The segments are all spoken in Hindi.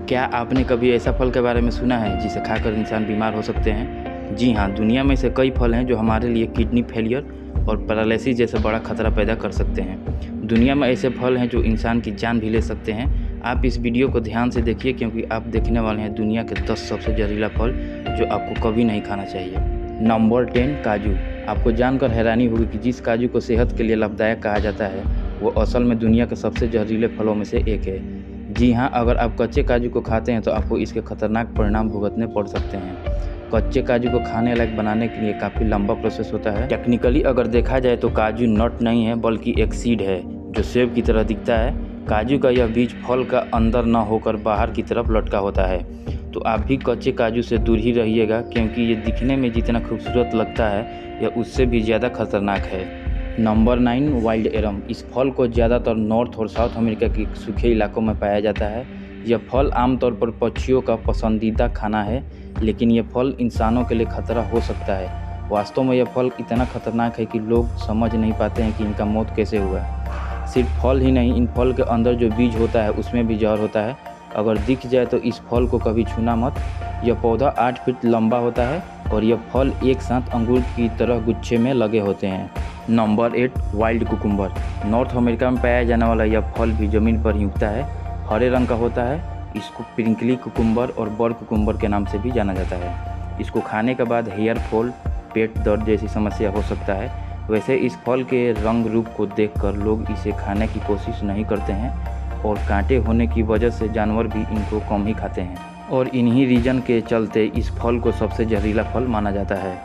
क्या आपने कभी ऐसा फल के बारे में सुना है जिसे खाकर इंसान बीमार हो सकते हैं? जी हाँ, दुनिया में से कई फल हैं जो हमारे लिए किडनी फेलियर और पैरालिसिस जैसे बड़ा खतरा पैदा कर सकते हैं। दुनिया में ऐसे फल हैं जो इंसान की जान भी ले सकते हैं। आप इस वीडियो को ध्यान से देखिए क्योंकि आप देखने वाले हैं दुनिया के 10 सबसे जहरीला फल जो आपको कभी नहीं खाना चाहिए। नंबर 10 काजू। आपको जानकर हैरानी होगी कि जिस काजू को सेहत के लिए लाभदायक कहा जाता है वो असल में दुनिया के सबसे जहरीले फलों में से एक है। जी हाँ, अगर आप कच्चे काजू को खाते हैं तो आपको इसके खतरनाक परिणाम भुगतने पड़ सकते हैं। कच्चे काजू को खाने लायक बनाने के लिए काफ़ी लंबा प्रोसेस होता है। टेक्निकली अगर देखा जाए तो काजू नट नहीं है बल्कि एक सीड है जो सेब की तरह दिखता है। काजू का यह बीज फल का अंदर न होकर बाहर की तरफ लटका होता है। तो आप भी कच्चे काजू से दूर ही रहिएगा क्योंकि ये दिखने में जितना खूबसूरत लगता है यह उससे भी ज़्यादा खतरनाक है। Number 9 wild arum. इस फल को ज़्यादातर नॉर्थ और साउथ अमेरिका के सूखे इलाकों में पाया जाता है। यह फल आमतौर पर पक्षियों का पसंदीदा खाना है, लेकिन यह फल इंसानों के लिए खतरा हो सकता है। वास्तव में यह फल इतना खतरनाक है कि लोग समझ नहीं पाते हैं कि इनका मौत कैसे हुआ। सिर्फ फल ही नहीं, इन फल के अंदर जो बीज होता है उसमें भी जहर होता है। अगर दिख जाए तो इस फल को कभी छूना मत। यह पौधा 8 फीट लंबा होता है और यह फल एक साथ अंगूर की तरह गुच्छे में लगे होते हैं। Number 8 wild cucumber. North America में पाया जाने वाला यह फल भी ज़मीन पर ही उगता है। हरे रंग का होता है। इसको प्रिंकली कुकुम्बर और बर्ड कुकुम्बर के नाम से भी जाना जाता है। इसको खाने के बाद हेयर फॉल, पेट दर्द जैसी समस्या हो सकता है। वैसे इस फल के रंग रूप को देखकर लोग इसे खाने की कोशिश नहीं करते हैं और कांटे होने की वजह से जानवर भी इनको कम ही खाते हैं और इन्हीं रीजन के चलते इस फल को सबसे जहरीला फल माना जाता है।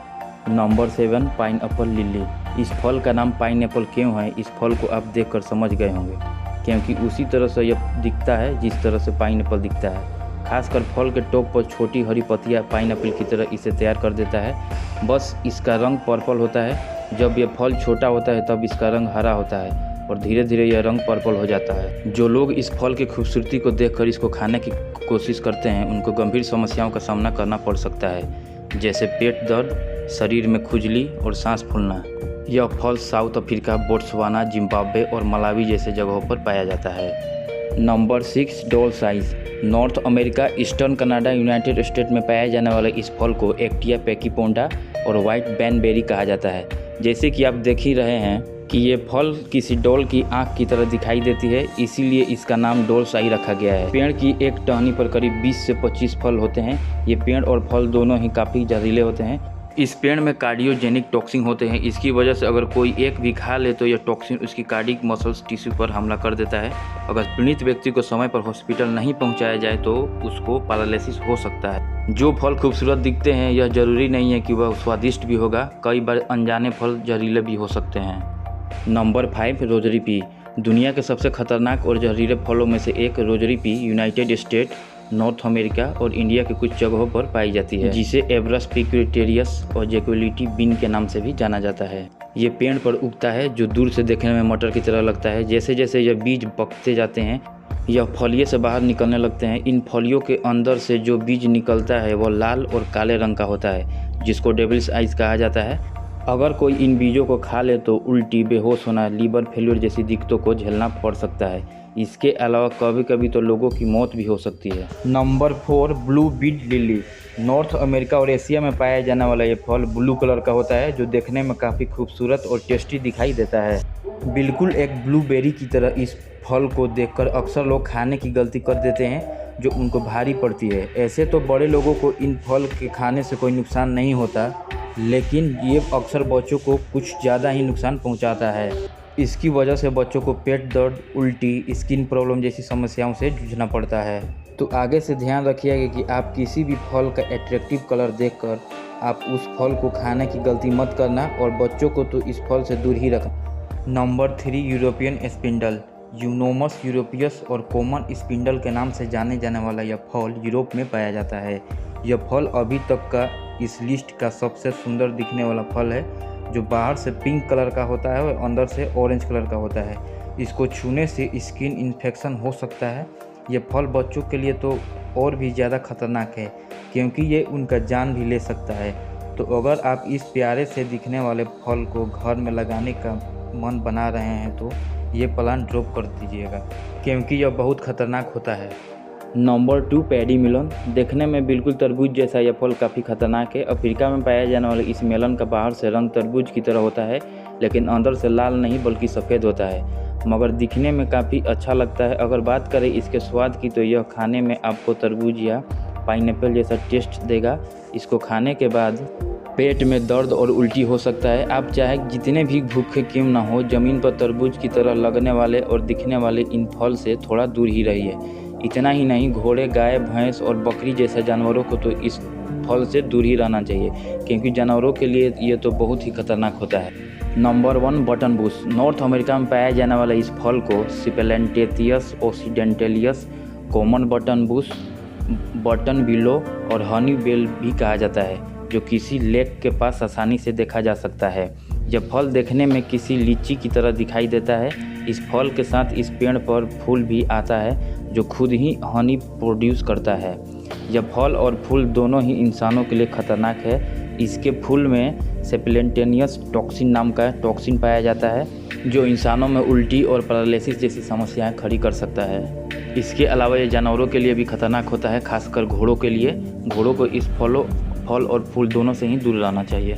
Number 7 pineapple lily. इस फल का नाम पाइनएप्पल क्यों है इस फल को आप देखकर समझ गए होंगे, क्योंकि उसी तरह से यह दिखता है जिस तरह से पाइनएप्पल दिखता है। खासकर फल के टॉप पर छोटी हरी पत्तियां पाइनएप्पल की तरह इसे तैयार कर देता है। बस इसका रंग पर्पल होता है। जब यह फल छोटा होता है तब इसका रंग हरा होता है और धीरे धीरे यह रंग पर्पल हो जाता है। जो लोग इस फल की खूबसूरती को देखकर इसको खाने की कोशिश करते हैं उनको गंभीर समस्याओं का सामना करना पड़ सकता है, जैसे पेट दर्द, शरीर में खुजली और सांस फूलना। यह फल साउथ अफ्रीका, बोट्सवाना, जिम्बाब्वे और मलावी जैसे जगहों पर पाया जाता है। Number 6 doll size. North America, eastern Canada, United state में पाया जाने वाले इस फल को एक्टिया पैकीपोंडा और व्हाइट बैनबेरी कहा जाता है। जैसे कि आप देख ही रहे हैं कि ये फल किसी डॉल की आंख की तरह दिखाई देती है, इसीलिए इसका नाम डॉल साई रखा गया है। पेड़ की एक टहनी पर करीब 20 से 25 फल होते हैं। ये पेड़ और फल दोनों ही काफ़ी जहरीले होते हैं। इस पेड़ में कार्डियोजेनिक टॉक्सिन होते हैं। इसकी वजह से अगर कोई एक भी खा ले तो यह टॉक्सिन उसकी कार्डियक मसल्स टिश्यू पर हमला कर देता है। अगर पीड़ित व्यक्ति को समय पर हॉस्पिटल नहीं पहुंचाया जाए तो उसको पैरालिसिस हो सकता है। जो फल खूबसूरत दिखते हैं यह जरूरी नहीं है कि वह स्वादिष्ट भी होगा। कई बार अनजाने फल जहरीले भी हो सकते हैं। Number 5 rosary P. दुनिया के सबसे खतरनाक और जहरीले फलों में से एक rosary P United state, north America और इंडिया के कुछ जगहों पर पाई जाती है, जिसे एवरस पिक्यूटेरियस और जैक्वेलिटी बीन के नाम से भी जाना जाता है। ये पेड़ पर उगता है जो दूर से देखने में मटर की तरह लगता है। जैसे जैसे यह बीज पकते जाते हैं यह फलिये से बाहर निकलने लगते हैं। इन फलियों के अंदर से जो बीज निकलता है वह लाल और काले रंग का होता है, जिसको डेविल्स आइज कहा जाता है। अगर कोई इन बीजों को खा ले तो उल्टी, बेहोश होना, लीवर फेल्योर जैसी दिक्कतों को झेलना पड़ सकता है। इसके अलावा कभी कभी तो लोगों की मौत भी हो सकती है। Number 4 blue Beed lily. North America और एशिया में पाया जाने वाला ये फल ब्लू कलर का होता है जो देखने में काफ़ी खूबसूरत और टेस्टी दिखाई देता है। बिल्कुल एक ब्लूबेरी की तरह इस फल को देखकर अक्सर लोग खाने की गलती कर देते हैं जो उनको भारी पड़ती है। ऐसे तो बड़े लोगों को इन फल के खाने से कोई नुकसान नहीं होता, लेकिन ये अक्सर बच्चों को कुछ ज़्यादा ही नुकसान पहुंचाता है। इसकी वजह से बच्चों को पेट दर्द, उल्टी, स्किन प्रॉब्लम जैसी समस्याओं से जूझना पड़ता है। तो आगे से ध्यान रखिएगा कि आप किसी भी फल का एट्रैक्टिव कलर देखकर आप उस फल को खाने की गलती मत करना और बच्चों को तो इस फल से दूर ही रखना। Number 3 European spindle. Euonymus europaeus और कॉमन स्पिंडल के नाम से जाने जाने वाला यह फल यूरोप में पाया जाता है। यह फल अभी तक का इस लिस्ट का सबसे सुंदर दिखने वाला फल है, जो बाहर से पिंक कलर का होता है और अंदर से ऑरेंज कलर का होता है। इसको छूने से स्किन इन्फेक्शन हो सकता है। यह फल बच्चों के लिए तो और भी ज़्यादा खतरनाक है क्योंकि ये उनका जान भी ले सकता है। तो अगर आप इस प्यारे से दिखने वाले फल को घर में लगाने का मन बना रहे हैं तो ये प्लान ड्रॉप कर दीजिएगा क्योंकि यह बहुत खतरनाक होता है। Number 2 paddy melon. देखने में बिल्कुल तरबूज जैसा यह फल काफ़ी खतरनाक है। अफ्रीका में पाया जाने वाले इस मेलन का बाहर से रंग तरबूज की तरह होता है, लेकिन अंदर से लाल नहीं बल्कि सफ़ेद होता है, मगर दिखने में काफ़ी अच्छा लगता है। अगर बात करें इसके स्वाद की तो यह खाने में आपको तरबूज या पाइनएप्पल जैसा टेस्ट देगा। इसको खाने के बाद पेट में दर्द और उल्टी हो सकता है। आप चाहे जितने भी भूखे क्यों ना हो, ज़मीन पर तरबूज की तरह लगने वाले और दिखने वाले इन फल से थोड़ा दूर ही रहिए। इतना ही नहीं, घोड़े, गाय, भैंस और बकरी जैसे जानवरों को तो इस फल से दूर ही रहना चाहिए, क्योंकि जानवरों के लिए ये तो बहुत ही खतरनाक होता है। Number 1 button bush. North America में पाया जाने वाला इस फल को Cephalanthus occidentalis, common button bush, button willow और हनी बेल भी कहा जाता है, जो किसी लेक के पास आसानी से देखा जा सकता है। यह फल देखने में किसी लीची की तरह दिखाई देता है। इस फल के साथ इस पेड़ पर फूल भी आता है, जो खुद ही हनी प्रोड्यूस करता है। यह फल और फूल दोनों ही इंसानों के लिए खतरनाक है। इसके फूल में सेप्लेंटेनियस टॉक्सिन नाम का टॉक्सिन पाया जाता है, जो इंसानों में उल्टी और पैरालिसिस जैसी समस्याएं खड़ी कर सकता है। इसके अलावा ये जानवरों के लिए भी खतरनाक होता है, खासकर घोड़ों के लिए। घोड़ों को इस फल और फूल दोनों से ही दूर रहना चाहिए।